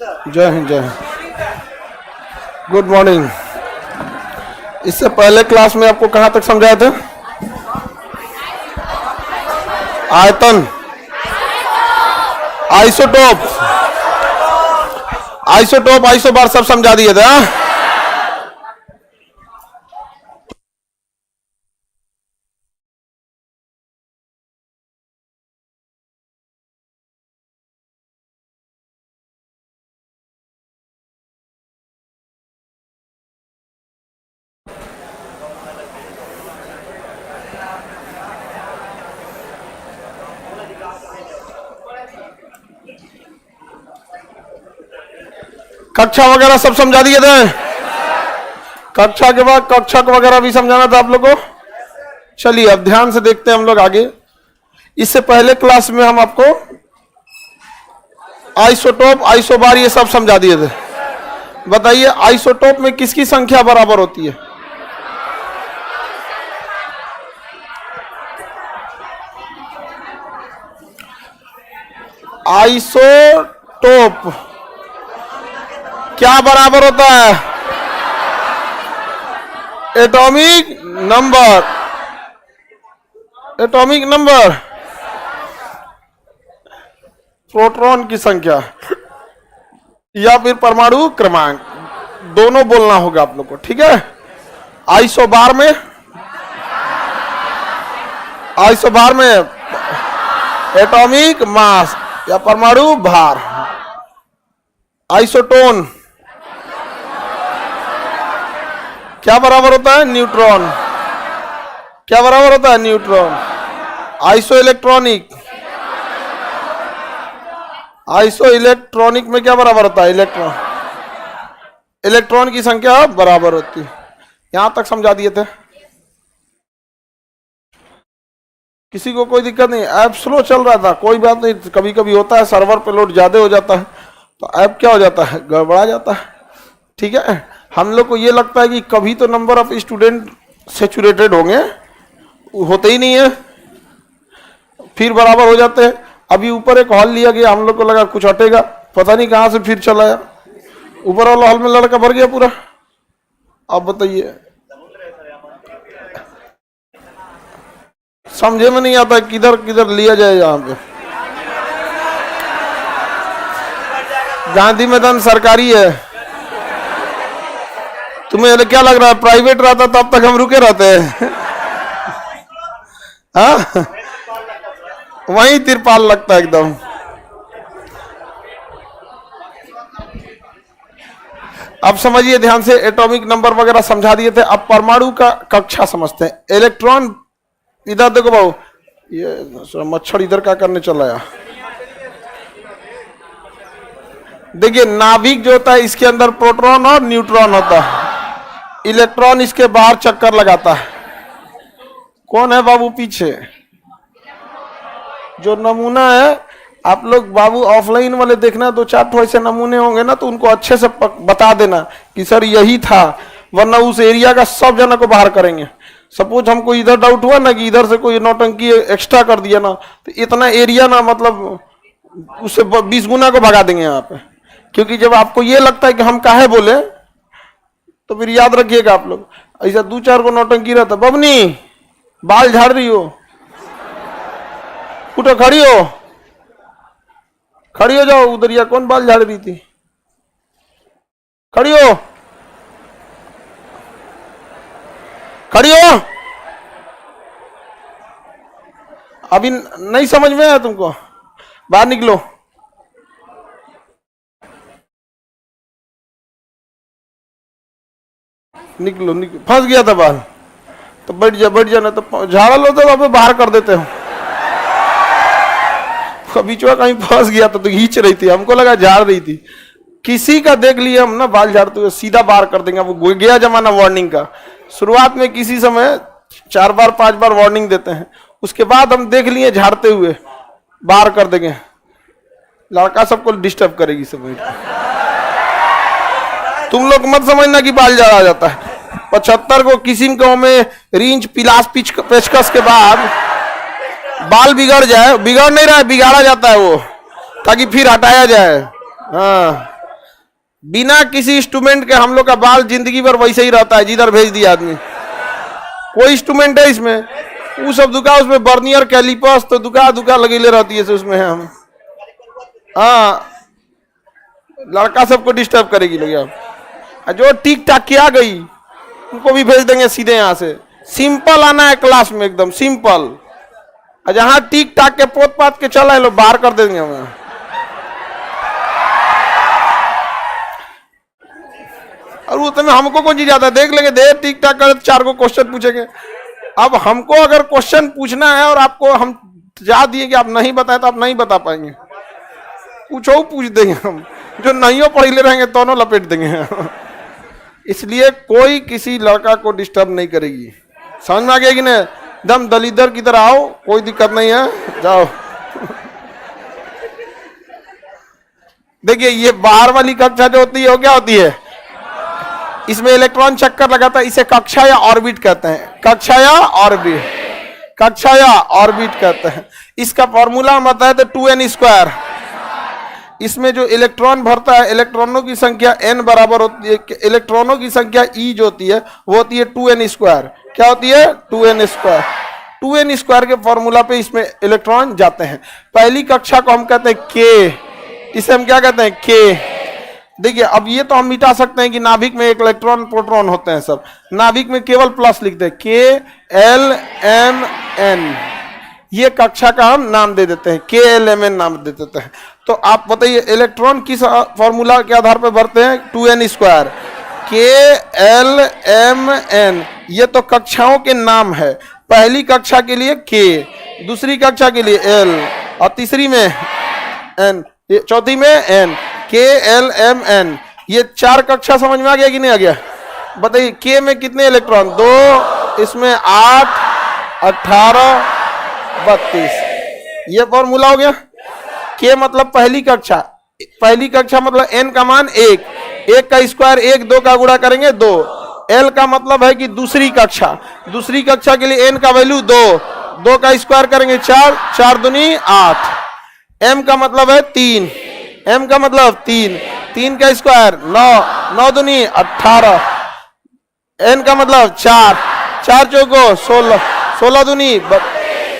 जय हिंद जय Hind. Good morning. इससे पहले क्लास में आपको कहाँ तक समझाए थे? आयतन, आइसोटोप, आइसोटोप, आइसोबार सब समझा दिए थे। कक्षा वगैरह सब समझा दिए थे। कक्षा के बाद कक्षक वगैरह भी समझाना था आप लोगों को। चलिए अब ध्यान से देखते हैं हम लोग आगे। इससे पहले क्लास में हम आपको आइसोटोप, आइसोबार ये सब समझा दिए थे। बताइए आइसोटोप में किसकी संख्या बराबर होती है? आइसोटोप क्या बराबर होता है? Atomic number, atomic number, proton की संख्या या फिर परमाणु क्रमांक, दोनों बोलना होगा आप लोग को, ठीक है। आइसोबार में, आइसोबार में एटॉमिक मास या परमाणु भार। आइसोटोन क्या बराबर होता है? न्यूट्रॉन। क्या बराबर होता है? Neutron. Iso electronic, iso electronic में क्या बराबर होता है? इलेक्ट्रॉन। इलेक्ट्रॉन की संख्या बराबर होती है। यहां तक समझा दिए थे। किसी को कोई दिक्कत नहीं? ऐप स्लो चल रहा था, कोई बात नहीं, कभी कभी होता है सर्वर पे लोड ज्यादा हो जाता है तो ऐप क्या हो जाता है? गड़बड़ा जाता है, ठीक है। हम लोग को ये लगता है कि कभी तो नंबर ऑफ स्टूडेंट सैचुरेटेड होंगे, होते ही नहीं है, फिर बराबर हो जाते हैं। अभी ऊपर एक हॉल लिया गया, हम लोग को लगा कुछ हटेगा, पता नहीं कहां से फिर चला आया। ऊपर वाला हॉल में लड़का भर गया पूरा। अब बताइए, समझे में नहीं आता किधर किधर लिया जाए। यहाँ पे गांधी मैदान सरकारी है, तुम्हें क्या लग रहा है प्राइवेट रहता तब तक हम रुके रहते हैं? हाँ, वहीं तिरपाल लगता है एकदम। अब समझिए ध्यान से, एटॉमिक नंबर वगैरह समझा दिए थे। अब परमाणु का कक्षा समझते हैं। इलेक्ट्रॉन, इधर देखो बाबू, ये मच्छर इधर क्या करने चला है? देखिए नाभिक जो होता है इसके अंदर प्रोटॉन और न्यूट्रॉन होता है। इलेक्ट्रॉन इसके बाहर चक्कर लगाता है। कौन है बाबू पीछे? जो नमूना है, आप लोग बाबू ऑफलाइन वाले देखना, दो चार ठो ऐसे नमूने होंगे ना तो उनको अच्छे से बता देना कि सर यही था, वरना उस एरिया का सब जना को बाहर करेंगे। सपोज हमको इधर डाउट हुआ ना कि इधर से कोई नौटंकी एक्स्ट्रा कर दिया ना, तो इतना एरिया ना मतलब उससे 20 गुना को भगा देंगे यहाँ पे। क्योंकि जब आपको ये लगता है कि हम काहे बोले, तो फिर याद रखिएगा आप लोग, ऐसा दो चार को नौटंकी रहता, बबनी बाल झाड़ रही हो, उठो खड़ी हो, खड़ी हो जाओ। उधर या कौन बाल झाड़ रही थी? खड़ी हो, खड़ी हो। अभी नहीं समझ में आया तुमको? बाहर निकलो। निकलो निकलो, फंस गया था बाल तो बैठ जा, बैठ जाना, तो झाड़ा लो तो अब बाहर कर देते हो। बीचवा कहीं फंस गया तो खींच रही थी, हमको लगा झाड़ रही थी। किसी का देख लिया हम ना बाल झाड़ते हुए, सीधा बाहर कर देंगे। वो गया जमाना वार्निंग का। शुरुआत में किसी समय 4 बार 5 बार वार्निंग देते हैं, उसके बाद हम देख लिए झाड़ते हुए बाहर कर देंगे। लड़का सबको डिस्टर्ब करेगी सब। तुम लोग मत समझना कि बाल झाड़ा जाता है। 75 को किसी गांव में रींच पिलास पेचकस के बाद बाल बिगड़ जाए, बिगड़ नहीं रहा है, बिगाड़ा जाता है वो, ताकि फिर हटाया जाए। हाँ, बिना किसी इंस्ट्रूमेंट के हम लोग का बाल जिंदगी भर वैसे ही रहता है, जिधर भेज दिया आदमी। कोई इंस्ट्रूमेंट है इसमें? वो सब दुका, उसमें बर्नियर कैलिपर्स तो दुका दुका लगी ले रहती है उसमें है हम। हाँ, लड़का सबको डिस्टर्ब करेगी लगे। जो ठीक ठाक किया गई उनको भी भेज देंगे सीधे यहाँ से। सिंपल आना है क्लास में, एकदम सिंपल। जहां ठीक ठाक के पोत पात के चला है लोग बाहर कर देंगे हमें। और उसमें हमको कौन चीज आता है, देख लेंगे, देर ठीक ठाक कर 4 को क्वेश्चन पूछेंगे। अब हमको अगर क्वेश्चन पूछना है और आपको हम जा दिए कि आप नहीं बताए तो आप नहीं बता पाएंगे। पूछो, पूछ देंगे हम, जो नहीं पढ़ी ले रहेंगे दोनों लपेट देंगे। इसलिए कोई किसी लड़का को डिस्टर्ब नहीं करेगी। समझ में आ गया कि नहीं? दम दलीदर की तरह आओ, कोई दिक्कत नहीं है, जाओ। देखिए ये बाहर वाली कक्षा जो होती है वो क्या होती है, इसमें इलेक्ट्रॉन चक्कर लगाता है, इसे कक्षा या ऑर्बिट कहते हैं। कक्षा या ऑर्बिट, कक्षा या ऑर्बिट कहते हैं। इसका फॉर्मूला हम बताए थे 2n²। इसमें जो इलेक्ट्रॉन भरता है, इलेक्ट्रॉनों की संख्या n बराबर होती है, इलेक्ट्रॉनों की संख्या e जो होती है वो होती है 2n²। क्या होती है? 2n²। 2n² के फॉर्मूला पे इसमें इलेक्ट्रॉन जाते हैं। पहली कक्षा को हम कहते हैं k, इसे हम क्या कहते हैं? k। देखिए अब ये तो हम मिटा सकते हैं कि नाभिक में एक इलेक्ट्रॉन प्रोटॉन होते हैं सब, नाभिक में केवल प्लस लिखते हैं, KLMN। ये कक्षा का हम नाम दे देते हैं, KLMN नाम दे देते हैं। तो आप बताइए इलेक्ट्रॉन किस फॉर्मूला के आधार पर भरते हैं? 2n²। KLMN ये तो कक्षाओं के नाम है। पहली कक्षा के लिए K, दूसरी कक्षा के लिए L और तीसरी में N, चौथी में N। KLMN ये 4 कक्षा समझ में आ गया कि नहीं आ गया? बताइए K में कितने इलेक्ट्रॉन? 2, इसमें 8, 18, 32। ये फॉर्मूला हो गया। K मतलब पहली कक्षा, पहली कक्षा मतलब n का मान 1, 1 का स्क्वायर 1, 2 का गुणा करेंगे 2। L का मतलब है कि दूसरी कक्षा, दूसरी कक्षा के लिए n का वैल्यू 2, 2 का स्क्वायर करेंगे 4, 4 दूनी 8। M का मतलब है 3, M का मतलब 3, 3 का स्क्वायर 9, 9 दूनी 18। N का मतलब 4, 4 चौको 16, 16 दूनी।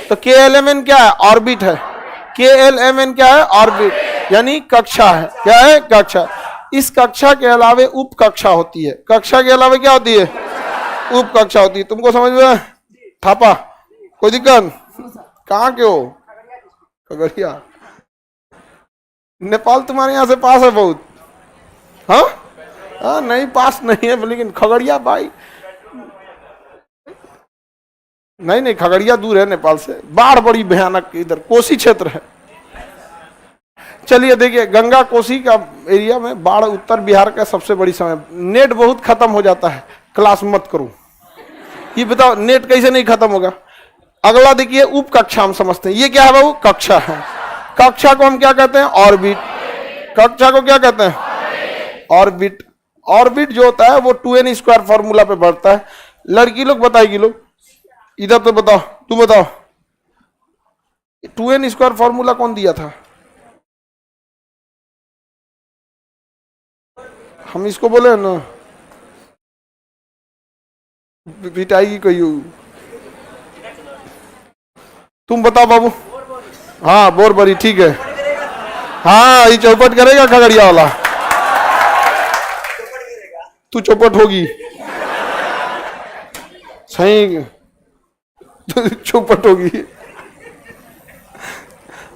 तो KLMN क्या है? ऑर्बिट है। KLMN क्या है? ऑर्बिट, यानी कक्षा है। क्या है? कक्षा। इस कक्षा के अलावे उप कक्षा होती है। कक्षा के अलावे क्या होती है? उप कक्षा होती है। तुमको समझ में थापा? कोई दिक्कत? कहाँ के हो? खगड़िया। नेपाल तुम्हारे यहाँ से पास है बहुत? हाँ हाँ, नहीं पास नहीं है, लेकिन खगड़िया भाई नहीं नहीं, खगड़िया दूर है नेपाल से। बाढ़ बड़ी भयानक इधर कोसी क्षेत्र है। चलिए देखिए, गंगा कोसी का एरिया में बाढ़ उत्तर बिहार का सबसे बड़ी समय। नेट बहुत खत्म हो जाता है, क्लास मत करो। ये बताओ नेट कैसे नहीं खत्म होगा? अगला देखिए उप कक्षा हम समझते हैं। ये क्या है बाबू? कक्षा है। कक्षा को हम क्या कहते हैं? ऑर्बिट। कक्षा को क्या कहते हैं? ऑर्बिट। ऑर्बिट जो होता है वो 2n² फॉर्मूला पे बढ़ता है। लड़की लोग बताएगी, लोग इधर तो बताओ, तुम बताओ 2n² फॉर्मूला कौन दिया था? हम इसको बोले ना, पिटाई कोई। तुम बताओ बाबू। हाँ बोरबरी, ठीक है। हाँ ये चौपट करेगा खगड़िया वाला। तू चौपट होगी सही, चौपट होगी।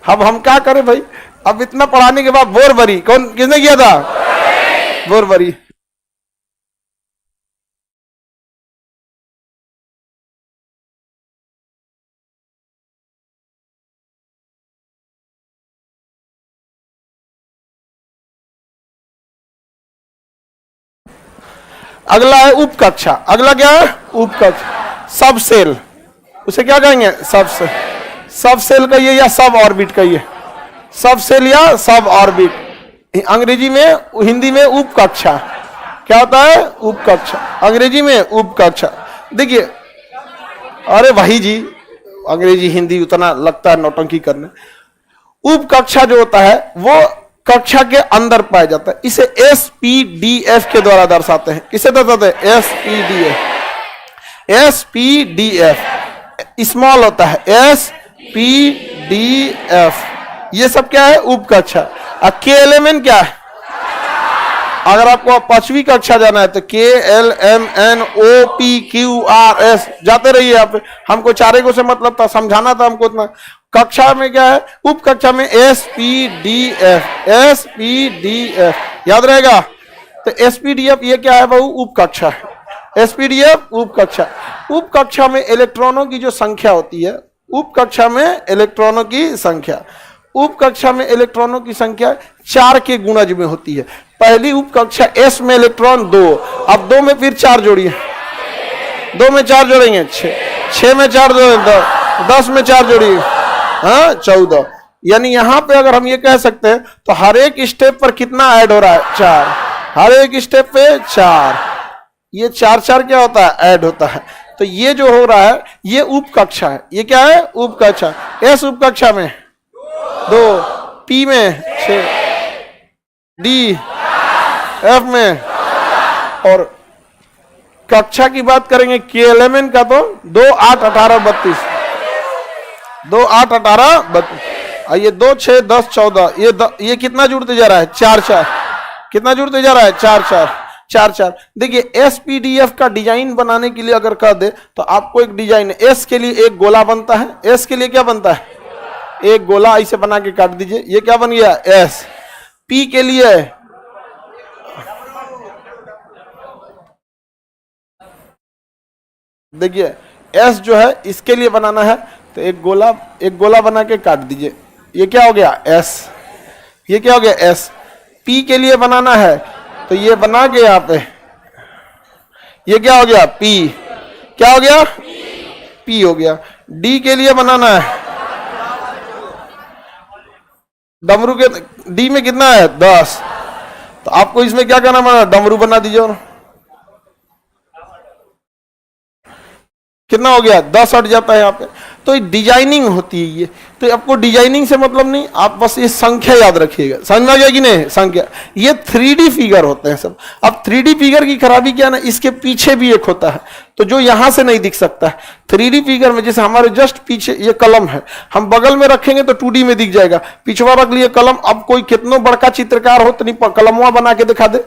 अब हम क्या करें भाई? अब इतना पढ़ाने के बाद बोरबरी कौन, किसने किया था? बोरबरी। अगला है उप कक्षा। अगला क्या है? उप कक्षा। सब सेल, उसे क्या कहेंगे? सब सेल। सब सेल कहिए या सब ऑर्बिट कहिए? सब सेल या सब ऑर्बिट। अंग्रेजी में, हिंदी में उप कक्षा। क्या होता है? उप कक्षा। अंग्रेजी में उप कक्षा। देखिए, अरे भाई जी अंग्रेजी हिंदी उतना लगता है नौटंकी करने। उप कक्षा जो होता है वो कक्षा के अंदर पाया जाता है। इसे SPDF के द्वारा दर्शाते हैं। किसे दर्शाते हैं? SPDF। SPDF स्मॉल होता है, SPDF। ये सब क्या है? उपकक्षा। KLMN क्या है? अगर आपको पांचवी कक्षा जाना है तो KLMNOPQRS जाते रहिए। आप हमको चारे को से मतलब था, समझाना था हमको इतना। कक्षा में क्या है? उप कक्षा में SPDF याद रहेगा। तो SPDF ये क्या है बहु? उप कक्षा है। SPDF उप कक्षा। उप कक्षा में इलेक्ट्रॉनों की जो संख्या होती है, उप कक्षा में इलेक्ट्रॉनों की संख्या, उप कक्षा में इलेक्ट्रॉनों की संख्या 4 के गुणज में होती है। पहली उप कक्षा S में इलेक्ट्रॉन 2, अब 2 में फिर 4 जोड़िए, 2 में 4 जोड़ेंगे 6, 6 में 4 जोड़ेंगे 10 में 4 जोड़िए, हाँ 14। यानी यहां पे अगर हम ये कह सकते हैं तो हर एक स्टेप पर कितना ऐड हो रहा है? 4। हर एक स्टेप पे 4। ये 4 4 क्या होता है? ऐड होता है। तो ये जो हो रहा है ये उप कक्षा है। ये क्या है? उप कक्षा। S उप कक्षा में 2, P में 6, D F में, और कक्षा की बात करेंगे KLMN का तो 2 8 18 32, 2 8 18 32, ये 2 6 10 14, ये कितना जुड़ते जा रहा है? 4 4। कितना जुड़ते जा रहा है? 4 4 4 4। देखिए SPDF का डिजाइन बनाने के लिए अगर कह दे तो आपको एक डिजाइन, S के लिए एक गोला बनता है। S के लिए क्या बनता है? एक गोला ऐसे बना के काट दीजिए, ये क्या बन गया? S। P के लिए देखिए S जो है इसके लिए बनाना है तो एक गोला बना के काट दीजिए, ये क्या हो गया? S। ये क्या हो गया? S। P के लिए बनाना है तो ये बना के यहाँ पे, ये क्या हो गया? P। क्या हो गया? P हो गया। D के लिए बनाना है, डमरू के D में कितना है? 10। तो आपको इसमें क्या करना पड़ेगा? डमरू बना दीजिए। और कितना हो गया? 10 हट जाता है यहाँ पे। तो डिजाइनिंग होती है ये। तो आपको डिजाइनिंग से मतलब नहीं, आप बस ये संख्या याद रखिएगा। समझ में आ गया कि नहीं? संख्या। ये 3D फिगर होते हैं सब। अब 3D फिगर की खराबी क्या ना, इसके पीछे भी एक होता है तो जो यहां से नहीं दिख सकता है। 3D फिगर में जैसे हमारे जस्ट पीछे ये कलम है, हम बगल में रखेंगे तो 2D में दिख जाएगा, पिछवा रख लिए कलम। अब कोई कितना बड़का चित्रकार हो तो नहीं कलमवा बना के दिखा दे,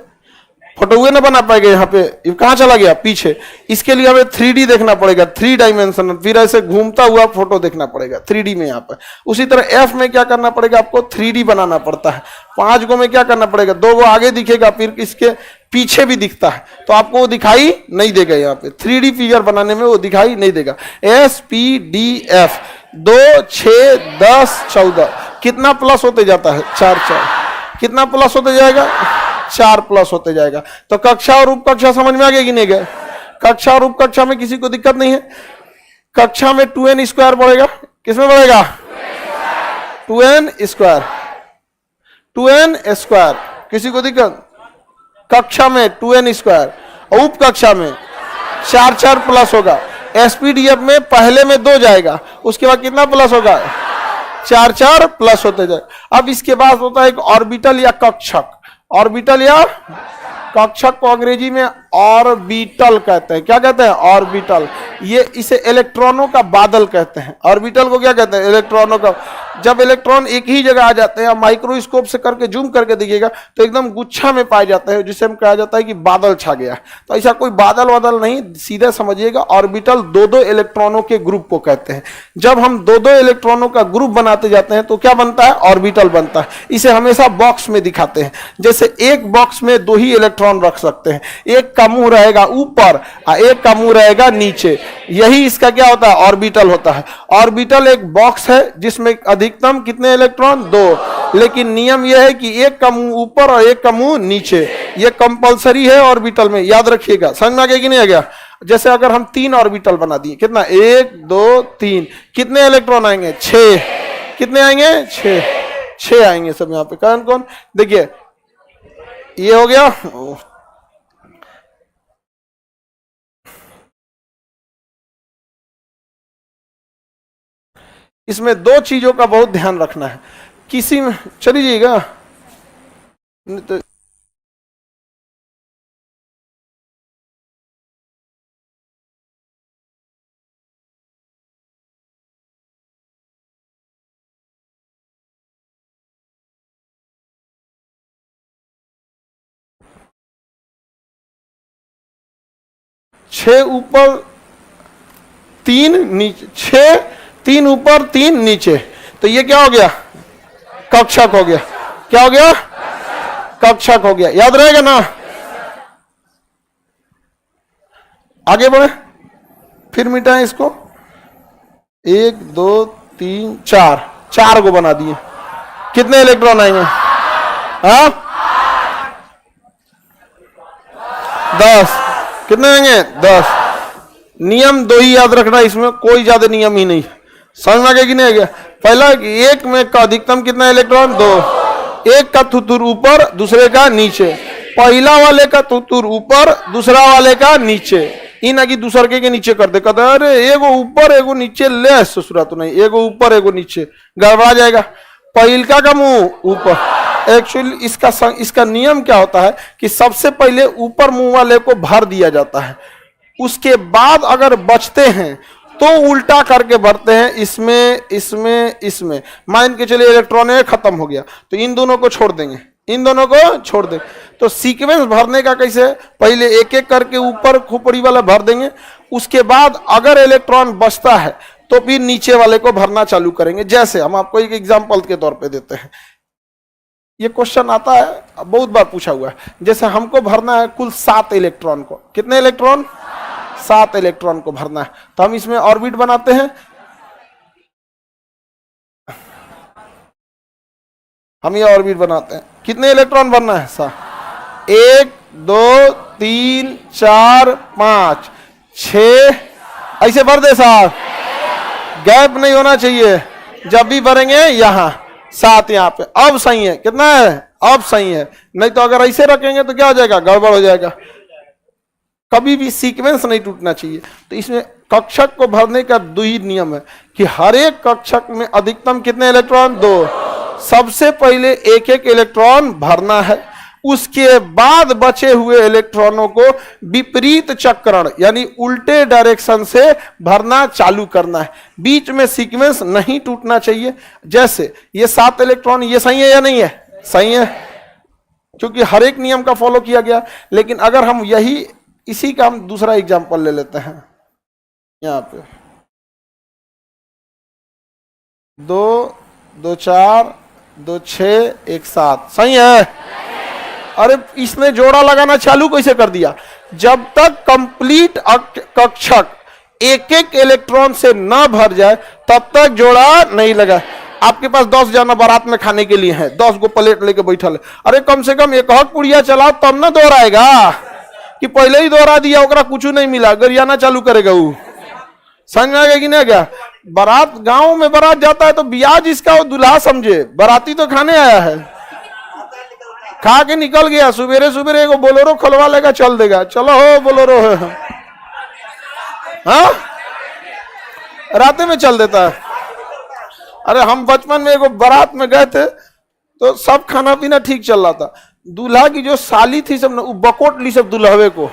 फोटो ना बना पाएगा। यहाँ पे ये कहाँ चला गया? पीछे। इसके लिए हमें 3D देखना पड़ेगा, 3 डायमेंशनल, फिर ऐसे घूमता हुआ फोटो देखना पड़ेगा 3D में यहाँ पे। उसी तरह F में क्या करना पड़ेगा? आपको 3D बनाना पड़ता है। 5 गो में क्या करना पड़ेगा? 2 गो आगे दिखेगा, फिर इसके पीछे भी दिखता है तो आपको वो दिखाई नहीं देगा। यहाँ पे 3D फिगर बनाने में वो दिखाई नहीं देगा। SPDF 2 6 10 14 कितना प्लस होते जाता है? 4 4। कितना प्लस होते जाएगा? 4 प्लस होते जाएगा। तो कक्षा और उप कक्षा समझ में आ गया कि नहीं गया? कक्षा और उप कक्षा में किसी को दिक्कत नहीं है। कक्षा में 2n स्क्वायर बढ़ेगा, किसमें बढ़ेगा? 2n square, 2n square. किसी को दिक्कत? कक्षा में 2n स्क्वायर और उप कक्षा में 4 4 प्लस होगा। SPDF में पहले में 2 जाएगा, उसके बाद कितना प्लस होगा? 4 4 प्लस होते जाए। अब इसके बाद होता है एक ऑर्बिटल या कक्षक। ऑर्बिटल या कक्षक को अंग्रेजी में ऑर्बिटल कहते हैं। क्या कहते हैं? ऑर्बिटल। ये इसे इलेक्ट्रॉनों का बादल कहते हैं। ऑर्बिटल को क्या कहते हैं? इलेक्ट्रॉनों का। जब इलेक्ट्रॉन एक ही जगह आ जाते हैं, माइक्रोस्कोप से करके जूम करके देखिएगा तो एकदम गुच्छा में पाए जाते हैं, जिसे हम कहा जाता है कि बादल छा गया। तो ऐसा कोई बादल वादल नहीं, सीधे समझिएगा ऑर्बिटल 2-2 इलेक्ट्रॉनों के ग्रुप को कहते हैं। जब हम 2-2 इलेक्ट्रॉनों का ग्रुप बनाते जाते हैं तो क्या बनता है? ऑर्बिटल बनता है। इसे हमेशा बॉक्स में दिखाते हैं। जैसे एक बॉक्स में 2 ही इलेक्ट्रॉन रख सकते हैं, एक का मुंह रहेगा ऊपर और एक का मुंह रहेगा नीचे। यही इसका क्या होता है? ऑर्बिटल होता है। ऑर्बिटल एक बॉक्स है जिसमें अधिकतम कितने इलेक्ट्रॉन? 2। लेकिन नियम यह है कि एक का मुंह ऊपर और एक का मुंह नीचे। यह कंपलसरी है ऑर्बिटल में, याद रखिएगा। समझ में आ गया कि नहीं आ गया? जैसे अगर हम 3 ऑर्बिटल बना दिए, कितना? 1 2 3, कितने इलेक्ट्रॉन आएंगे? 6। कितने आएंगे? 6। 6 आएंगे सब। यहाँ पे कौन कौन? देखिए ये हो गया। इसमें 2 चीजों का बहुत ध्यान रखना है। किसी में चली जाइएगा, तो 6 ऊपर 3 नीचे, 6 3 ऊपर 3 नीचे, तो ये क्या हो गया? कक्षक हो गया। क्या हो गया? कक्षक हो गया। याद रहेगा ना? आगे बढ़े, फिर मिटाएं इसको। 1 2 3 4, 4 को बना दिए। कितने इलेक्ट्रॉन आएंगे? हाँ 10। कितने आएंगे? 10। नियम 2 ही याद रखना, इसमें कोई ज्यादा नियम ही नहीं। समझ में आ गया कि नहीं आ गया? पहला, एक में का अधिकतम कितना इलेक्ट्रॉन? 2। एक का थुथुर ऊपर, दूसरे का नीचे। पहला वाले का थुथुर ऊपर, दूसरा वाले का नीचे। इन की दूसरे के नीचे कर दे, कहते अरे एगो ऊपर एगो नीचे, ले ससुरा तो नहीं, एगो ऊपर एगो नीचे, गड़बड़ा जाएगा। पहिलका का मुंह ऊपर। एक्चुअली इसका नियम क्या होता है कि सबसे पहले ऊपर मुंह वाले को भर दिया जाता है, उसके बाद अगर बचते हैं तो उल्टा करके भरते हैं, इसमें इसमें इसमें। मान के चलिए इलेक्ट्रॉन खत्म हो गया, तो इन दोनों को छोड़ देंगे, इन दोनों को छोड़ देंगे। तो सीक्वेंस भरने का कैसे? पहले एक एक करके ऊपर खोपड़ी वाला भर देंगे, उसके बाद अगर इलेक्ट्रॉन बचता है तो फिर नीचे वाले को भरना चालू करेंगे। जैसे हम आपको एक एग्जांपल के तौर पे देते हैं, ये क्वेश्चन आता है, बहुत बार पूछा हुआ है। जैसे हमको भरना है कुल 7 इलेक्ट्रॉन को। कितने इलेक्ट्रॉन? 7 इलेक्ट्रॉन को भरना है। तो हम इसमें ऑर्बिट बनाते हैं। हम ये ऑर्बिट बनाते हैं। कितने इलेक्ट्रॉन भरना है? 7। 1 2 3 4 5 6, ऐसे भर दे साहब, गैप नहीं होना चाहिए। जब भी भरेंगे यहां 7 यहां पे, अब सही है। कितना है? अब सही है। नहीं तो अगर ऐसे रखेंगे तो क्या हो जाएगा? गड़बड़ हो जाएगा। कभी भी सीक्वेंस नहीं टूटना चाहिए। तो इसमें कक्षक को भरने का 2 ही नियम है कि हर एक कक्षक में अधिकतम कितने इलेक्ट्रॉन? 2। सबसे पहले एक एक इलेक्ट्रॉन भरना है, उसके बाद बचे हुए इलेक्ट्रॉनों को विपरीत चक्रण यानी उल्टे डायरेक्शन से भरना चालू करना है। बीच में सीक्वेंस नहीं टूटना चाहिए। जैसे ये 7 इलेक्ट्रॉन, ये सही है या नहीं है? सही है, क्योंकि हर एक नियम का फॉलो किया गया। लेकिन अगर हम इसी का हम दूसरा एग्जांपल ले लेते हैं, यहां पे 2 2 4 2 6 1 7, सही है। अरे इसने जोड़ा लगाना चालू कैसे कर दिया? जब तक कंप्लीट कक्षक एक एक इलेक्ट्रॉन से न भर जाए तब तक जोड़ा नहीं लगा। आपके पास 10 जना बारात में खाने के लिए है, 10 गो प्लेट लेके बैठल है। अरे कम से कम एक हक पुड़िया चलाओ तब ना दोहराएगा, कि पहले ही दोहरा दिया ओकरा कुछ नहीं मिला, गरियाना चालू करेगा वो। समझ में आ गया कि नहीं गया? बारात, गांव में बारात जाता है तो ब्याज इसका वो दुल्हा समझे, बाराती तो खाने आया है। खा के निकल गया, सुबेरे सुबेरे एगो बोलेरो खोलवा लेगा, चल देगा, चलो हो बोलेरो है, हाँ राते में चल देता है। अरे हम बचपन में एगो बारात में गए थे तो सब खाना पीना ठीक चल रहा था। दूल्हा की जो साली थी सब बकोट ली सब दुल्हवे को।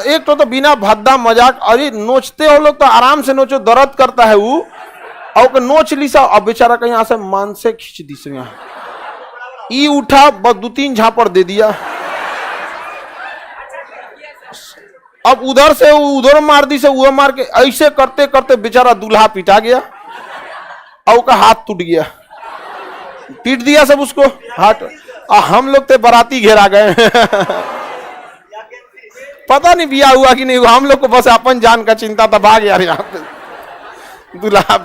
एक तो बिना भद्दा मजाक, अरे नोचते हो लोग तो आराम से नोचो, दर्द करता है वो, और नोच ली सब। अब बेचारा कहीं यहां से मान से खींच दी से, ई उठा बस 2-3 झापड़ दे दिया। अब उधर से उधर मार दी से उधर मार के, ऐसे करते करते बेचारा दूल्हा पिटा गया और का हाथ टूट गया, पीट दिया सब उसको हाथ। हम लोग तो बाराती घेरा गए पता नहीं बिया हुआ कि नहीं हुआ, हम लोग को बस अपन जान का चिंता था, भाग यार यहाँ पे दूल्हा।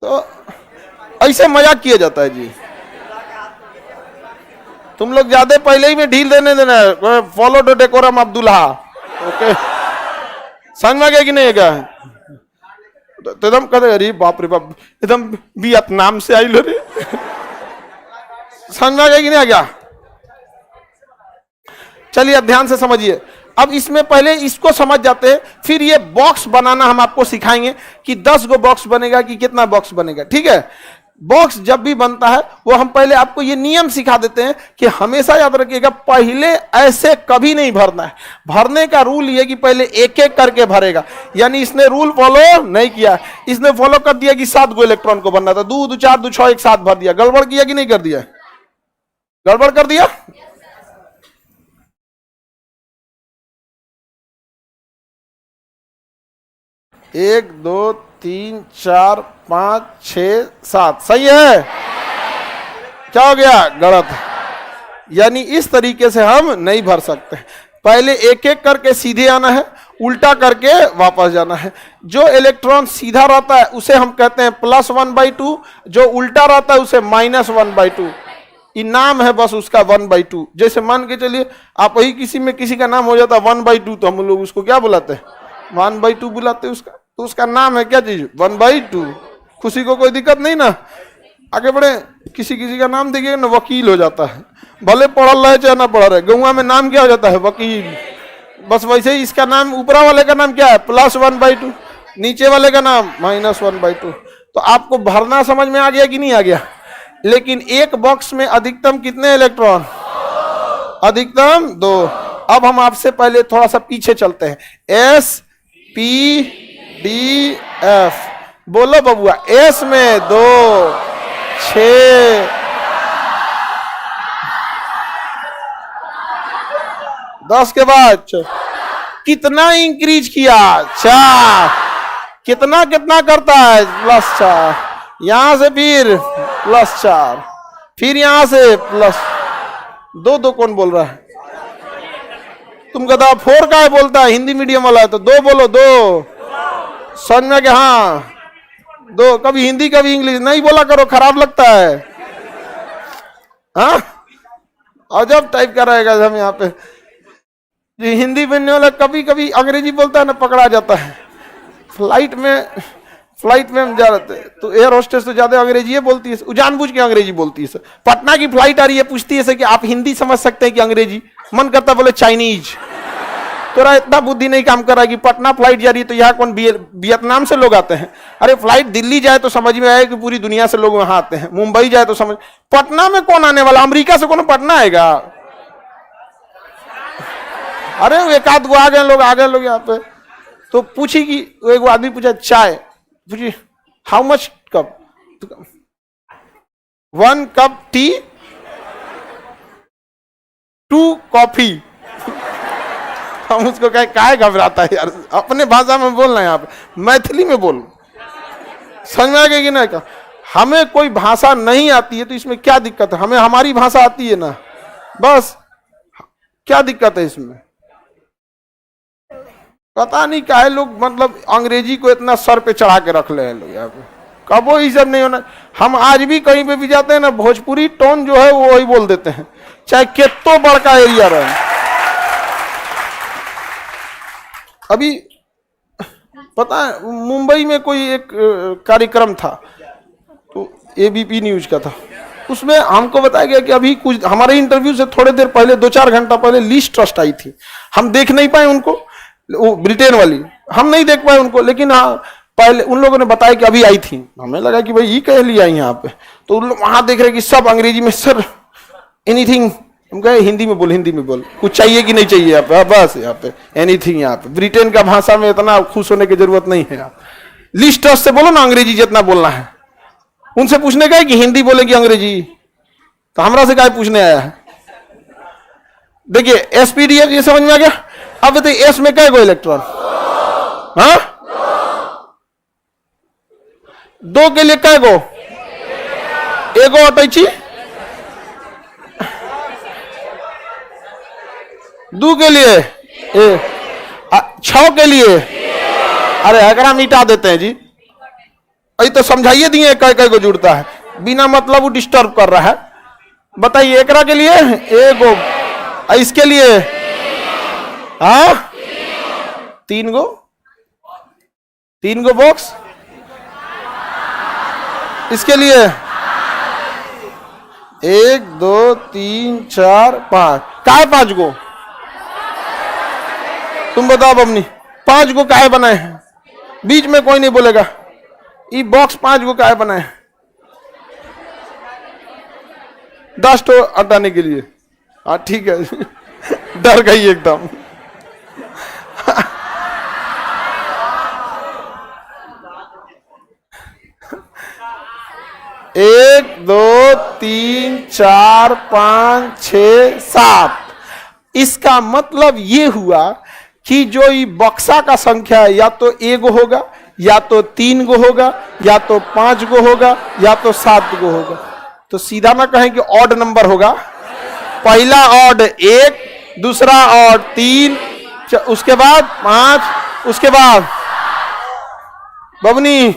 तो ऐसे मजाक किया जाता है जी। तुम लोग ज्यादा पहले ही में ढील देने देना, फॉलो टू डेकोरम ऑफ दूल्हा। ओके, समझ में गया कि नहीं क्या? तो एकदम कहते अरे बाप रे बाप, एकदम वियतनाम से आई लो रे। समझ में गया कि नहीं आ गया? चलिए अब ध्यान से समझिए। अब इसमें पहले इसको समझ जाते हैं, फिर ये बॉक्स बनाना हम आपको सिखाएंगे कि 10 गो बॉक्स बनेगा कि कितना बॉक्स बनेगा। ठीक है, बॉक्स जब भी बनता है वो हम पहले आपको ये नियम सिखा देते हैं कि हमेशा याद रखिएगा, पहले ऐसे कभी नहीं भरना है। भरने का रूल ये कि पहले एक एक करके भरेगा, यानी इसने रूल फॉलो नहीं किया। इसने फॉलो कर दिया कि 7 गो इलेक्ट्रॉन को बनना था, 2 2 4 2 6 एक साथ भर दिया। गड़बड़ किया कि नहीं कर दिया? गड़बड़ कर दिया। 1 2 3 4 5 6 7 सही है। क्या हो गया? गलत। यानी इस तरीके से हम नहीं भर सकते। पहले एक एक करके सीधे आना है, उल्टा करके वापस जाना है। जो इलेक्ट्रॉन सीधा रहता है उसे हम कहते हैं +1/2, जो उल्टा रहता है उसे -1/2। नाम है बस उसका 1/2। जैसे मान के चलिए आप वही किसी में किसी का नाम हो जाता है 1/2, तो हम लोग उसको क्या बुलाते हैं? 1/2 बुलाते हैं उसका। तो उसका नाम है क्या चीज? 1/2। खुशी को कोई दिक्कत नहीं ना। आगे बढ़े। किसी किसी का नाम देखिए ना, वकील हो जाता है, भले पढ़ल रहे चाहे ना पढ़ रहे। गौवा में नाम क्या हो जाता है? वकील। बस वैसे ही इसका नाम, ऊपरा वाले का नाम क्या है? +1/2, नीचे वाले का नाम -1/2। तो आपको भरना समझ में आ गया कि नहीं आ गया? लेकिन एक बॉक्स में अधिकतम कितने इलेक्ट्रॉन? अधिकतम 2। अब हम आपसे पहले थोड़ा सा पीछे चलते हैं। S P D F बोलो बबुआ। S में 2 6 10 के बाद कितना इंक्रीज किया? 4। कितना कितना करता है? +4। यहां से फिर +4, फिर यहां से +2 कौन बोल रहा है? तुम कहता 4 का है बोलता है, हिंदी मीडियम वाला है तो 2 बोलो। 2 समझ में कि हाँ 2। कभी हिंदी कभी इंग्लिश नहीं बोला करो, खराब लगता है। हाँ अजब टाइप का रहेगा हम यहाँ पे। जो हिंदी बोलने वाला कभी कभी अंग्रेजी बोलता है ना, पकड़ा जाता है। फ्लाइट में हम जा रहे थे तो एयर होस्टेस तो ज्यादा अंग्रेजी बोलती है, जानबूझ के अंग्रेजी बोलती है। पटना की फ्लाइट आ रही है, पूछती है कि आप हिंदी समझ सकते हैं कि अंग्रेजी? मन करता बोले चाइनीज। तोरा इतना बुद्धि नहीं काम कर रहा है कि पटना फ्लाइट जा रही है तो यहाँ कौन वियतनाम से लोग आते हैं? अरे फ्लाइट दिल्ली जाए तो समझ में आए कि पूरी दुनिया से लोग वहां आते हैं। मुंबई जाए तो समझ, पटना में कौन आने वाला? अमेरिका से कौन पटना आएगा? अरे एक आध गो आ गए लोग यहाँ पे। तो पूछी कि एक आदमी पूछा चाय, पूछी how much cup? 1 cup T, 2 coffee. हम उसको कहे काहे घबराता है यार, अपने भाषा में बोलना है, यहाँ पे मैथिली में बोल। समझ में आ गया कि नहीं? का हमें कोई भाषा नहीं आती है तो इसमें क्या दिक्कत है? हमें हमारी भाषा आती है ना, बस क्या दिक्कत है इसमें? पता नहीं काहे लोग मतलब अंग्रेजी को इतना सर पे चढ़ा के रख ले हैं लोग यहाँ पे। कबो ये सब नहीं होना। हम आज भी कहीं पे भी जाते हैं ना, भोजपुरी टोन जो है वो वही बोल देते हैं, चाहे कितना बड़का एरिया रहे। अभी पता है मुंबई में कोई एक कार्यक्रम था, तो ABP न्यूज का था। उसमें हमको बताया गया कि अभी कुछ हमारे इंटरव्यू से थोड़े देर पहले 2-4 घंटा पहले लिस्ट ट्रस्ट आई थी। हम देख नहीं पाए उनको, वो ब्रिटेन वाली, हम नहीं देख पाए उनको, लेकिन हाँ पहले उन लोगों ने बताया कि अभी आई थी। हमें लगा कि भाई ये कह लिया यहाँ पे, तो उन लोग वहां देख रहे कि सब अंग्रेजी में, सर एनीथिंग। हम कहे हिंदी में बोल, कुछ चाहिए कि नहीं चाहिए यहाँ पे? बस यहाँ पे एनीथिंग। यहाँ पे ब्रिटेन का भाषा में इतना खुश होने की जरूरत नहीं है। लिस्ट ट्रस्ट से बोलो ना अंग्रेजी जितना बोलना है। उनसे पूछने गए कि हिंदी बोले कि अंग्रेजी, तो हमरा से क्या पूछने आया है? देखिए SPDF ये समझ में आ गया। अब बताइए S में क्या गो इलेक्ट्रॉन? हाँ 2 के लिए क्या गो? एगो अटैची, 2 के लिए 6 के लिए। अरे एकरा मिटा देते हैं जी, अभी तो समझाइए दिए कै को जुड़ता है, बिना मतलब वो डिस्टर्ब कर रहा है। बताइए एकरा के लिए एगो, इसके लिए हाँ 3 गो बॉक्स, इसके लिए 1 2 3 4 5। काय 5 गो? तुम बताओ बमनी, 5 गो काहे बनाए हैं? बीच में कोई नहीं बोलेगा। ये बॉक्स 5 गो काहे बनाए हैं? डस्ट हटाने के लिए। हाँ ठीक है। डर गई एकदम। एक, दो, तीन, चार, पांच, 6, 7। इसका मतलब ये हुआ कि जो ये बक्सा का संख्या है या तो 1 होगा, या तो 3 गो होगा, या तो 5 गो होगा, या तो 7 गो होगा। तो सीधा ना कहें कि ऑड नंबर होगा। पहला ऑड 1, दूसरा ऑड 3, उसके बाद 5, उसके बाद बबनी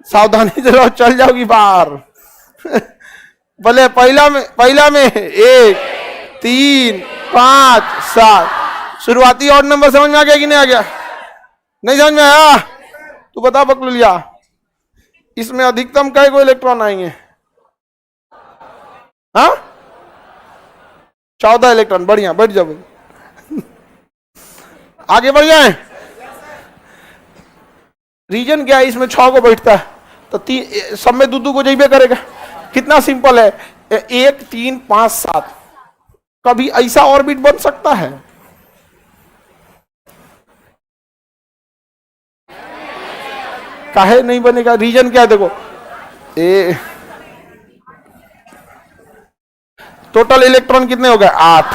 सावधानी से रहो, चल जाओगी बाहर। भले पहला में 1, 3, 5, 7। शुरुआती ऑड नंबर समझ में आ गया कि नहीं आ गया? नहीं समझ में आया? तू बता बकलुलिया, इसमें अधिकतम कै गो इलेक्ट्रॉन आएंगे? हाँ 14 इलेक्ट्रॉन। बढ़िया, बैठ जाओ। आगे बढ़ जाए। रीजन क्या है? इसमें 6 को बैठता है तो सब में 2 को जाइबे करेगा। कितना सिंपल है, 1, 3, 5, 7। कभी ऐसा ऑर्बिट बन सकता है? काहे नहीं बनेगा? रीजन क्या है देखो, टोटल इलेक्ट्रॉन कितने हो गए? 8।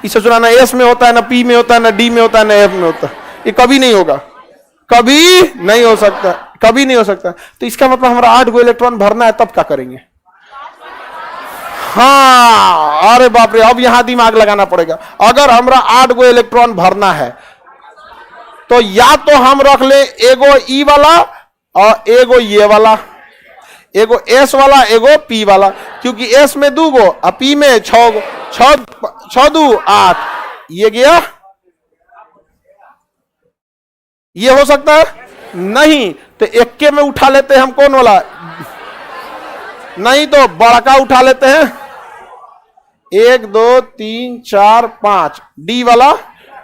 इसे सुना ना एस में होता है, ना पी में होता है, ना डी में होता है, ना एफ में होता है। ये कभी नहीं होगा, कभी नहीं हो सकता, कभी नहीं हो सकता। तो इसका मतलब हमारा 8 गो इलेक्ट्रॉन भरना है, तब क्या करेंगे? हाँ, अरे बाप रे, अब यहां दिमाग लगाना पड़ेगा। अगर हमारा 8 गो इलेक्ट्रॉन भरना है तो या तो हम रख ले एगो ई वाला और एगो ये वाला, एगो एस वाला, एगो पी वाला। क्योंकि एस में 2 गो और पी में 6 गो। 6 2 8। ये गया, ये हो सकता है नहीं। तो इक्के में उठा लेते हैं हम, कौन वाला? नहीं तो बड़का उठा लेते हैं। 1 2 3 4 5, डी वाला,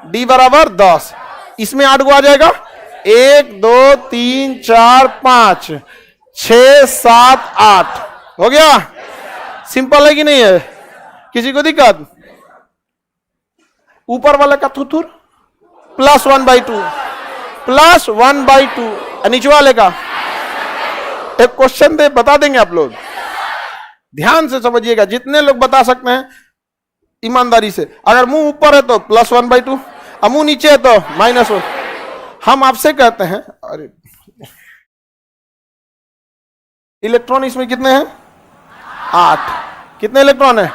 डी बराबर 10। इसमें 8 गो आ जाएगा। 1 2 3 4 5 6 7 8 हो गया। सिंपल है कि नहीं है? किसी को दिक्कत? ऊपर वाले का थुथुर +1/2, +1/2। नीचे वाले का एक क्वेश्चन दे, बता देंगे आप लोग। ध्यान से समझिएगा, जितने लोग बता सकते हैं ईमानदारी से। अगर मुंह ऊपर है तो +1/2 और मुंह नीचे है तो -1। हम आपसे कहते हैं, अरे इलेक्ट्रॉन इसमें कितने हैं? 8। कितने इलेक्ट्रॉन है?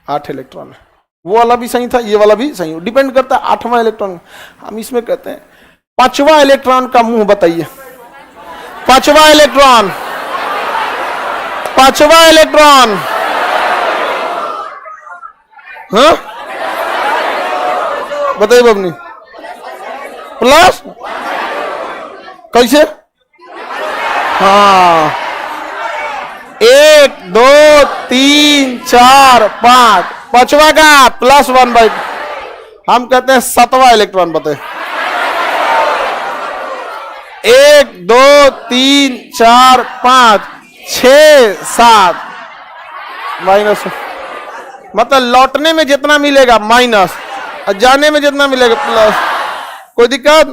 8 इलेक्ट्रॉन है। वो वाला भी सही था, ये वाला भी सही, डिपेंड करता है 8वां इलेक्ट्रॉन। हम इसमें कहते हैं 5वां इलेक्ट्रॉन का मुंह बताइए। 5वां इलेक्ट्रॉन, 5वां इलेक्ट्रॉन। हाँ बताइए बबनी, प्लस कैसे? हाँ 1 2 3 4 5, 5वां का +1/2। हम कहते हैं 7वां इलेक्ट्रॉन बताए। 1 2 3 4 5 6 7 -1। मतलब लौटने में जितना मिलेगा माइनस और जाने में जितना मिलेगा प्लस। कोई दिक्कत?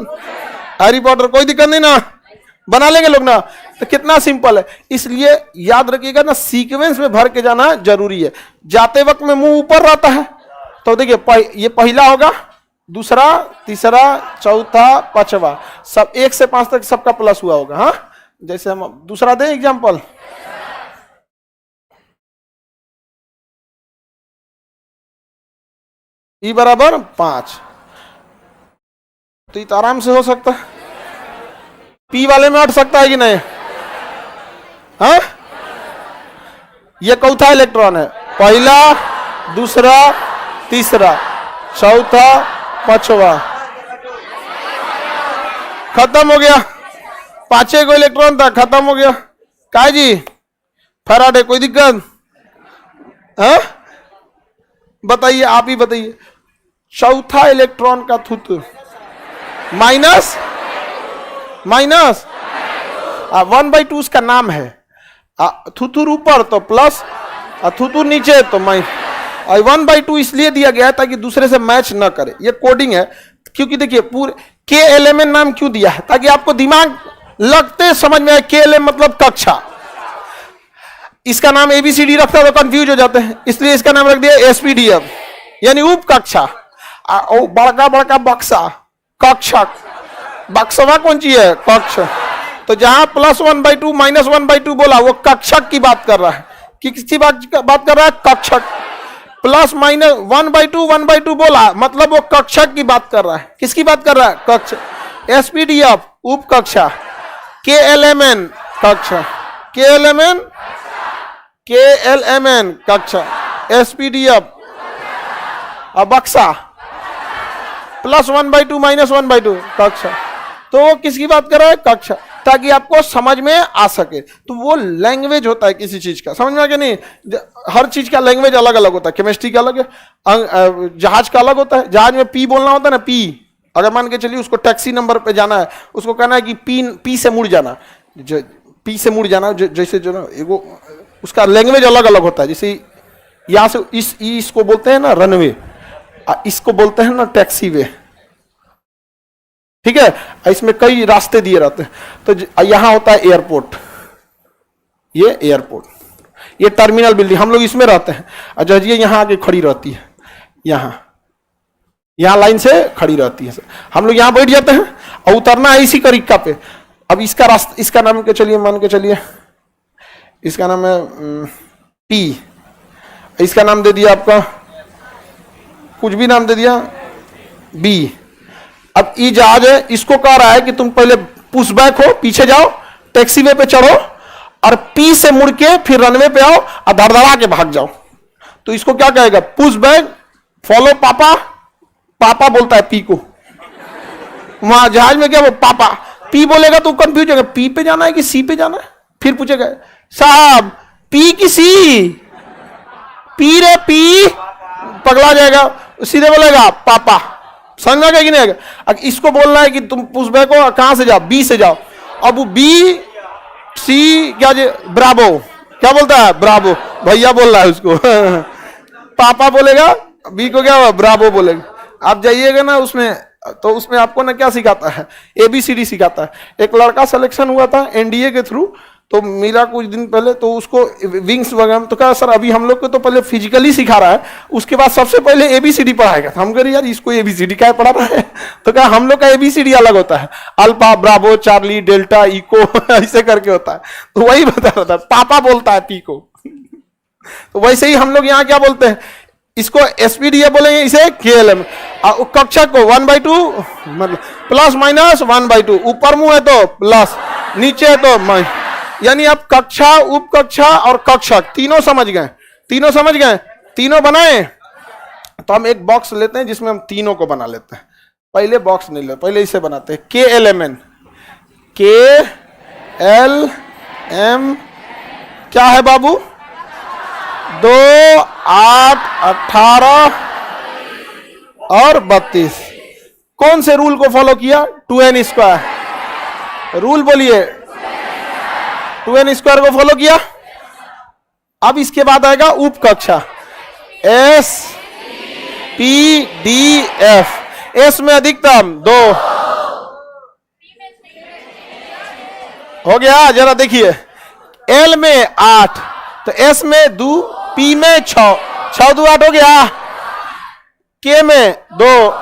हैरी पॉटर कोई दिक्कत नहीं ना? बना लेंगे लोग ना? तो कितना सिंपल है। इसलिए याद रखिएगा ना, सीक्वेंस में भर के जाना जरूरी है। जाते वक्त में मुंह ऊपर रहता है तो देखिए ये पहला होगा, दूसरा, तीसरा, चौथा, 5वां, सब 1 से 5 तक सबका प्लस हुआ होगा। हाँ जैसे हम दूसरा दें एग्जांपल, ई बराबर 5, तो ये तो आराम से हो सकता है। पी वाले में हट सकता है कि नहीं? हाँ ये चौथा इलेक्ट्रॉन है, पहला, दूसरा, तीसरा, चौथा, 5वां, खत्म हो गया। 5 को इलेक्ट्रॉन था, खत्म हो गया। का जी फैराडे कोई दिक्कत? हाँ बताइए, आप ही बताइए। चौथा इलेक्ट्रॉन का थुत माइनस 1/2 उसका नाम है। थुथुर ऊपर तो प्लस, अथुतु नीचे तो मैं 1/2 इसलिए दिया गया है ताकि दूसरे से मैच ना करे, ये कोडिंग है। क्योंकि देखिए पूरे KLMN नाम क्यों दिया है, ताकि आपको दिमाग लगते समझ में आए। KLM मतलब कक्षा, इसका नाम ABCD रखता है तो कंफ्यूज हो जाते हैं, इसलिए इसका नाम रख दिया SPDF यानी उप कक्षा। बड़का बड़का बक्सा, कक्षक, बक्सवा कौन चीज है, कक्ष। तो जहां +1/2 -1/2 बोला वो कक्षक की बात कर रहा है। किसकी बात कर रहा है, कक्षक। +-1/2 1/2 बोला मतलब वो कक्षक की बात कर रहा है। किसकी बात कर रहा है, कक्ष। SPDF उप कक्षा, KLMN कक्षा, KLMN कक्षा, SPDF बक्सा, +1/2 -1/2 कक्षा। तो वो किसकी बात कर रहा है, कक्षा, ताकि आपको समझ में आ सके। तो वो लैंग्वेज होता है किसी चीज का, समझ में आ गया नहीं। हर चीज का लैंग्वेज अलग अलग होता है। केमिस्ट्री का अलग है, जहाज का अलग होता है। जहाज में पी बोलना होता है ना, पी। अगर मान के चलिए उसको टैक्सी नंबर पे जाना है, उसको कहना है कि पी से मुड़ जाना, पी से मुड़ जाना, जैसे जो ना एगो उसका लैंग्वेज अलग अलग होता है। जैसे यहाँ से इसको बोलते हैं ना रनवे, इसको बोलते हैं ना टैक्सी वे, ठीक है। इसमें कई रास्ते दिए रहते हैं। तो यहां होता है एयरपोर्ट, ये एयरपोर्ट, ये टर्मिनल बिल्डिंग, हम लोग इसमें रहते हैं। और जहाजिए यहां आके खड़ी रहती है, यहां लाइन से खड़ी रहती है। हम लोग यहां बैठ जाते हैं और उतरना है इसी तरीका पे। अब इसका रास्ता, इसका नाम के चलिए, मान के चलिए इसका नाम है पी, इसका नाम दे दिया आपका कुछ भी नाम दे दिया बी। अब ये जहाज है, इसको कह रहा है कि तुम पहले पुश बैक हो, पीछे जाओ, टैक्सी वे पे चढ़ो और पी से मुड़ के फिर रनवे पे आओ और धड़धड़ा के भाग जाओ। तो इसको क्या कहेगा, पुश बैक, फॉलो पापा। पापा बोलता है पी को, वहां जहाज में क्या वो पापा। पी बोलेगा तो कंफ्यूज होगा, पी पे जाना है कि सी पे जाना है। फिर पूछेगा साहब पी की सी, पी रे पी, पगला जाएगा, सीधे बोलेगा पापा। समझ में आ गया कि नहीं आएगा। अब इसको बोलना है कि तुम पुश बैक हो, कहां से जाओ, बी से जाओ। अब वो बी सी क्या, ब्रावो, क्या बोलता है, ब्रावो, भैया बोल रहा है उसको पापा बोलेगा, बी को क्या ब्रावो बोलेगा। आप जाइएगा ना उसमें, तो उसमें आपको ना क्या सिखाता है, ABCD सिखाता है। एक लड़का सिलेक्शन हुआ था NDA के थ्रू, तो मिला कुछ दिन पहले, तो उसको विंग्स वगैरह, तो कहा सर अभी हम लोग को तो पहले फिजिकली सिखा रहा है, उसके बाद सबसे पहले ABCD पढ़ाएगा। तो हम कह रहे यार इसको ABCD क्या पढ़ा रहा है। तो कहा हम लोग का ABCD अलग होता है, alpha, bravo, charlie, delta, echo ऐसे करके होता है। तो वही बता रहा था, पापा बोलता है पी को। तो वैसे ही हम लोग यहाँ क्या बोलते हैं, इसको SPDF बोलेंगे, इसे KLM। कक्षा को 1/2 मतलब +-1/2, ऊपर मुंह है तो प्लस, नीचे है तो माइनस। यानी आप कक्षा, उप कक्षा और कक्षक तीनों समझ गए, तीनों समझ गए, तीनों बनाए। तो हम एक बॉक्स लेते हैं जिसमें हम तीनों को बना लेते हैं। पहले बॉक्स नहीं लेते, पहले इसे बनाते हैं। KLMN, KLM क्या है बाबू, 2, 8, 18 और 32। कौन से रूल को फॉलो किया, 2n²। रूल बोलिए, 2n² को फॉलो किया। अब इसके बाद आएगा उप कक्षा, SPDF। S में अधिकतम 2 हो गया, जरा देखिए। L में 8, तो S में 2, P में 6, 6 2 8 हो गया। K में 2,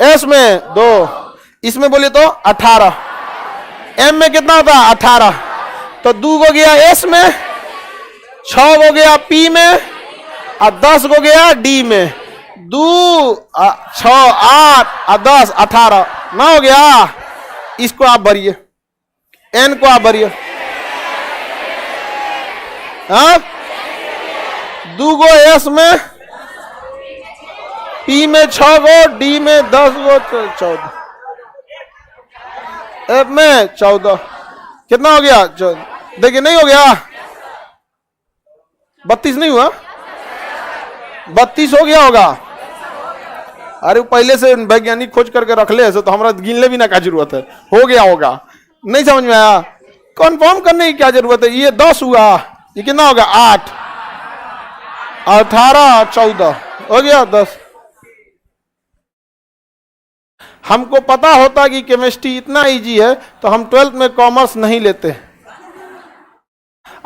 S में 2, इसमें बोलिए तो 18। M में कितना होता है, 18। तो 2 हो गया S में, 6 हो गया P में और 10 हो गया D में। 2, 6, 8, 10, 18 ना हो गया। इसको आप भरिए, N को आप भरिए। हाँ, 2 गो S में, P में 6 गो, D में 10 गो, 14, F में 14, कितना हो गया, 14। देखिए नहीं हो गया, 32 नहीं हुआ, 32 हो गया होगा। अरे पहले से वैज्ञानिक खोज करके रख ले, तो हमारा गिनले भी ना क्या जरूरत है, हो गया होगा। नहीं समझ में आया, कंफर्म करने की क्या जरूरत है। ये 10 हुआ, ये कितना होगा, 8। 18 14 हो गया 10। हमको पता होता कि केमिस्ट्री इतना इजी है तो हम 12th में कॉमर्स नहीं लेते।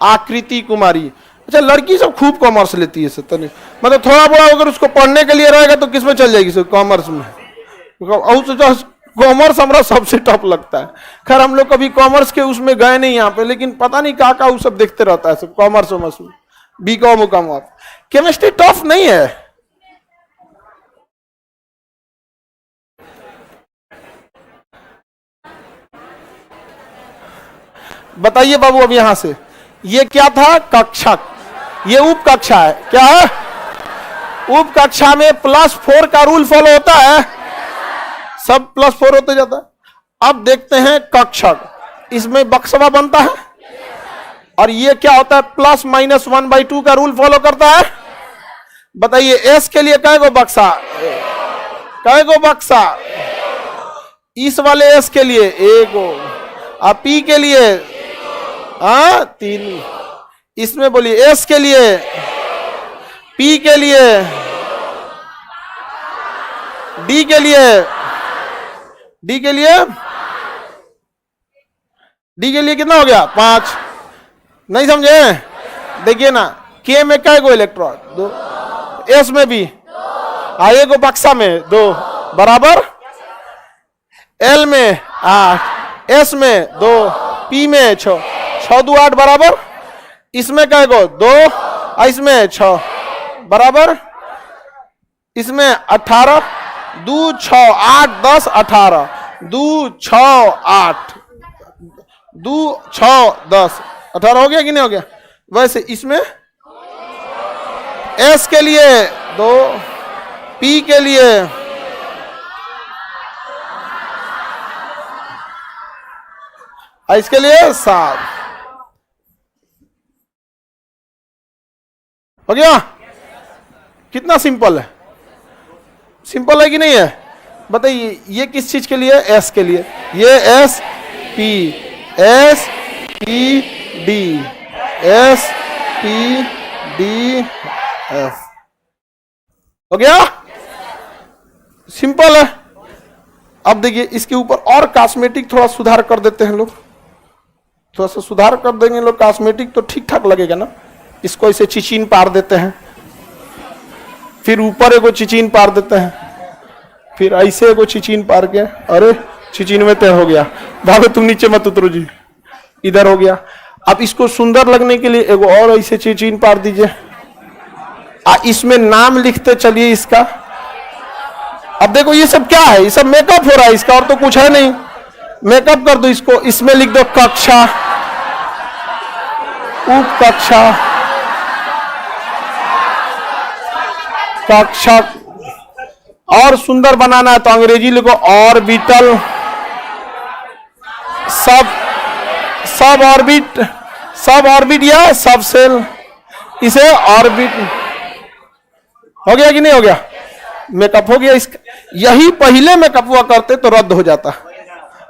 आकृति कुमारी, अच्छा लड़की सब खूब कॉमर्स लेती है तो नहीं, मतलब थोड़ा बड़ा अगर उसको पढ़ने के लिए रहेगा तो किसमें चल जाएगी कॉमर्स में। कॉमर्स हमारा सबसे टफ लगता है। खैर हम लोग कभी कॉमर्स के उसमें गए नहीं यहाँ पे, लेकिन पता नहीं क्या वो सब देखते रहता है सब कॉमर्स वॉमर्स में, बीकॉम उकॉम। केमिस्ट्री टफ नहीं है। बताइए बाबू अब यहां से, ये क्या था? कक्षक। ये उप कक्षा है। क्या है? उप कक्षा में +4 का रूल फॉलो होता है, सब +4 होते जाता है। अब देखते हैं कक्षक, इसमें बक्सवा बनता है और ये क्या होता है? +-1/2 का रूल फॉलो करता है। बताइए एस के लिए कै गो बक्सा? कै गो बक्सा? इस वाले एस के लिए 1 गो, और पी के लिए 3। इसमें बोलिए एस के लिए, पी के लिए, डी के लिए, डी के लिए, डी के लिए कितना हो गया? 5। नहीं समझे? देखिए ना, के में कै गो इलेक्ट्रॉन? 2। एस में भी एक गो बक्सा में 2 बराबर, एल में 8, एस में 2, पी में 6, 6 2 8 बराबर। इसमें कै गो? 2, इसमें 6 बराबर, इसमें 18, 2 6 8 10 18, 2 6 8, 2 6 10 18 हो गया कि नहीं हो गया? वैसे इसमें एस के लिए 2, पी के लिए इसके लिए 7 हो गया। कितना सिंपल है? सिंपल है कि नहीं है? बताइए ये किस चीज के लिए? एस के लिए। ये S P, S P D, S P D F हो गया। सिंपल है। अब देखिए इसके ऊपर और कॉस्मेटिक थोड़ा सुधार कर देते हैं लोग, थोड़ा सा सुधार कर देंगे लोग कॉस्मेटिक तो ठीक ठाक लगेगा ना। इसको ऐसे चिचिन पार देते हैं, फिर ऊपर एगो चिचिन पार देते हैं, फिर ऐसे एगो चिचिन पार के, अरे चिचिन में तय हो गया, भावे तुम नीचे मत उतरो जी, इधर हो गया। अब इसको सुंदर लगने के लिए एगो और ऐसे चिचिन पार दीजिए, इसमें नाम लिखते चलिए इसका। अब देखो ये सब क्या है? ये सब मेकअप हो रहा है इसका, और तो कुछ है नहीं। मेकअप कर दो इसको, इसमें लिख दो कक्षा, उप कक्षा, कक्षक। और सुंदर बनाना है तो अंग्रेजी लिखो ऑर्बिटल, सब ऑर्बिट, सब ऑर्बिट या सब सेल, इसे ऑर्बिट। हो गया कि नहीं हो गया? मेकअप हो गया इसका। यही पहले मेकअप हुआ करते तो रद्द हो जाता,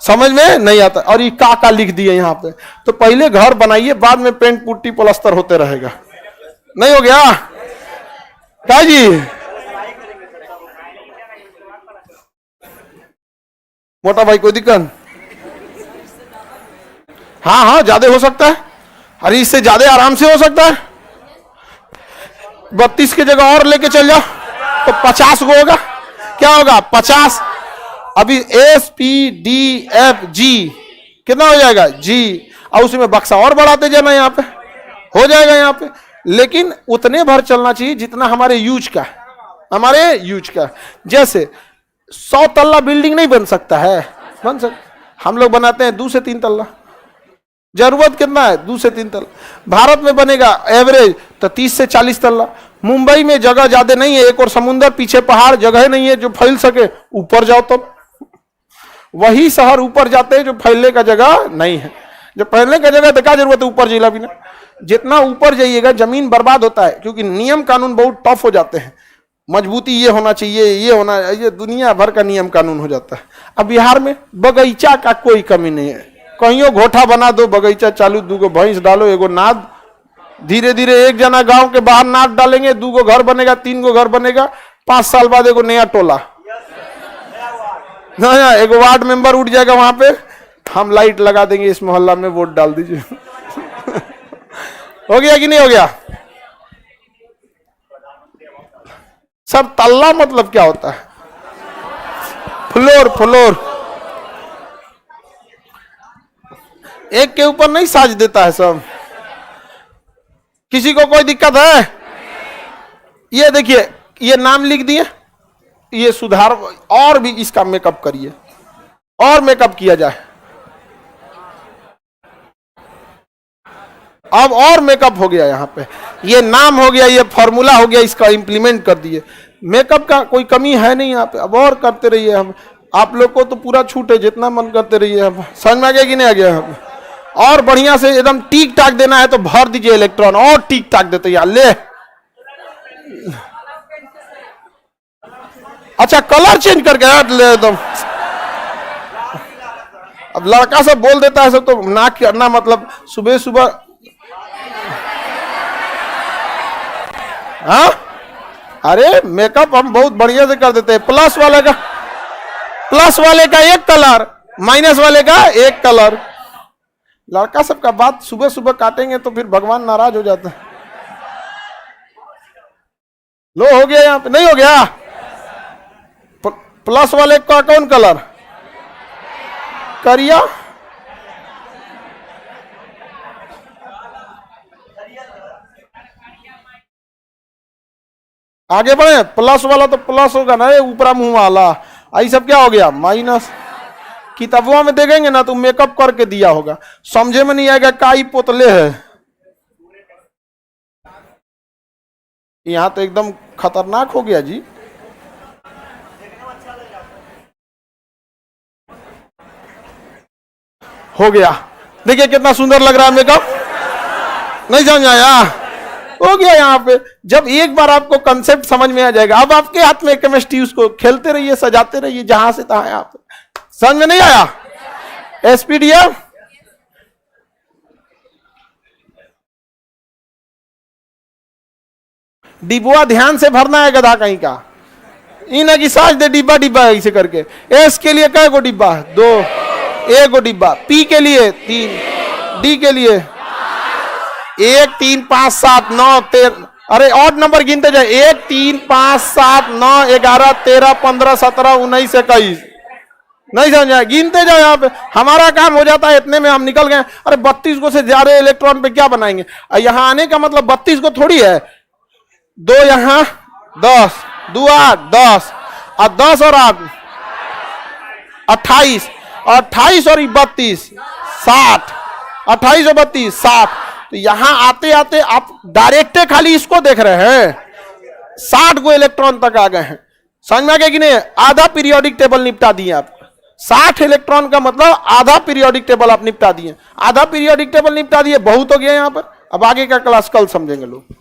समझ में नहीं आता। और ये का लिख दिए यहाँ पे, तो पहले घर बनाइए, बाद में पेंट पुट्टी प्लास्टर होते रहेगा। नहीं हो गया क्या जी? मोटा भाई कोई दिक्कत? हाँ ज्यादा हो सकता है, अरे इससे ज्यादा आराम से हो सकता है। 32 की जगह और लेके चल जाओ तो 50 को होगा। क्या होगा? 50। अभी S P D F G कितना हो जाएगा? जी। और उसी में बक्सा और बढ़ाते जाना, यहाँ पे हो जाएगा यहाँ पे। लेकिन उतने भर चलना चाहिए जितना हमारे यूज का। जैसे 100 तल्ला बिल्डिंग नहीं बन सकता है, बन सकता। हम लोग बनाते हैं 2 से 3 तल्ला। जरूरत कितना है? 2 से 3 तल्ला। भारत में बनेगा एवरेज तो 30 से 40 तल्ला। मुंबई में जगह ज्यादा नहीं है, एक और समुंदर, पीछे पहाड़, जगह नहीं है जो फैल सके। ऊपर जाओ तब वही शहर ऊपर जाते हैं जो फैलने का जगह नहीं है। जो फैलने का जगह तो क्या जरूरत है ऊपर जिला बिना। जितना ऊपर जाइएगा जमीन बर्बाद होता है, क्योंकि नियम कानून बहुत टफ हो जाते हैं। मजबूती ये होना चाहिए, ये होना, ये दुनिया भर का नियम कानून हो जाता है। अब बिहार में बगीचा का कोई कमी नहीं है, कहीं घोठा बना दो, बगीचा चालू, 2 गो भैंस डालो, एगो नाद, धीरे धीरे एक जना गांव के बाहर नाक डालेंगे, 2 गो घर बनेगा, 3 गो घर बनेगा, 5 साल बाद एगो नया टोला, नया एगो वार्ड मेंबर उठ जाएगा वहां पे, हम लाइट लगा देंगे इस मोहल्ला में, वोट डाल दीजिए। हो गया कि नहीं हो गया? सर तल्ला मतलब क्या होता है? फ्लोर, फ्लोर एक के ऊपर नहीं साज देता है सब। किसी को कोई दिक्कत है? ये देखिए, ये नाम लिख दिए, ये सुधार, और भी इसका मेकअप करिए, और मेकअप किया जाए, अब और मेकअप हो गया। यहाँ पे ये नाम हो गया, ये फॉर्मूला हो गया, इसका इंप्लीमेंट कर दिए। मेकअप का कोई कमी है नहीं यहाँ पे, अब और करते रहिए। हम आप लोग को तो पूरा छूट है, जितना मन करते रहिए। हम समझ में आ गया कि नहीं आ गया? हम और बढ़िया से एकदम टीक टाक देना है तो भर दीजिए इलेक्ट्रॉन, और टीक टाक देते यार ले। अच्छा कलर चेंज करके ले एकदम। अब लड़का सब बोल देता है सब, तो ना करना मतलब सुबह सुबह। हाँ अरे मेकअप हम बहुत बढ़िया से कर देते हैं। प्लस वाले का एक कलर, माइनस वाले का एक कलर। लड़का सबका बात सुबह सुबह काटेंगे तो फिर भगवान नाराज हो जाता है। लो हो गया, यहां पे नहीं हो गया? प्लस वाले का कौन कलर? करिया। आगे बढ़े, प्लस वाला तो प्लस होगा ना, ये ऊपरा मुंह वाला। आई सब क्या हो गया? माइनस। किताबों में देखेंगे ना तो मेकअप करके दिया होगा, समझे में नहीं आएगा काई पोतले है। यहां तो एकदम खतरनाक हो गया जी। हो गया, देखिए कितना सुंदर लग रहा है मेकअप। नहीं समझ आया? हो गया। यहाँ पे जब एक बार आपको कंसेप्ट समझ में आ जाएगा, अब आपके हाथ में केमिस्ट्री, उसको खेलते रहिए, सजाते रहिए जहां से तहां। आप समझ में नहीं आया? एसपीडीएफ डिब्बा ध्यान से भरना है, गधा कहीं का। इन की साज दे डिब्बा डिब्बा ऐसे करके। एस के लिए क्या गो डिब्बा? 2, एक गो डिब्बा। पी के लिए 3, डी के लिए 1 3 5 7 9 13। अरे ऑड नंबर गिनते जाए, 1 3 5 7 9 11 13 15 17 19 21। नहीं समझ आया? गिनते जाओ। यहाँ पे हमारा काम हो जाता है, इतने में हम निकल गए। अरे 32 को से ज्यादा इलेक्ट्रॉन पे क्या बनाएंगे? यहाँ आने का मतलब 32 को थोड़ी है। 2 यहाँ 10, 2 8 10, और 10 और 8 28, 28 और 32 60, 28 और 32 60। तो यहां आते आते आप डायरेक्ट खाली इसको देख रहे हैं, 60 गो इलेक्ट्रॉन तक आ गए हैं। समझ में आ गया कि नहीं? आधा पीरियोडिक टेबल निपटा दिए आप। 60 इलेक्ट्रॉन का मतलब आधा पीरियोडिक टेबल आप निपटा दिए। आधा पीरियोडिक टेबल निपटा दिए, बहुत हो गया यहाँ पर। अब आगे का क्लास कल समझेंगे लोग।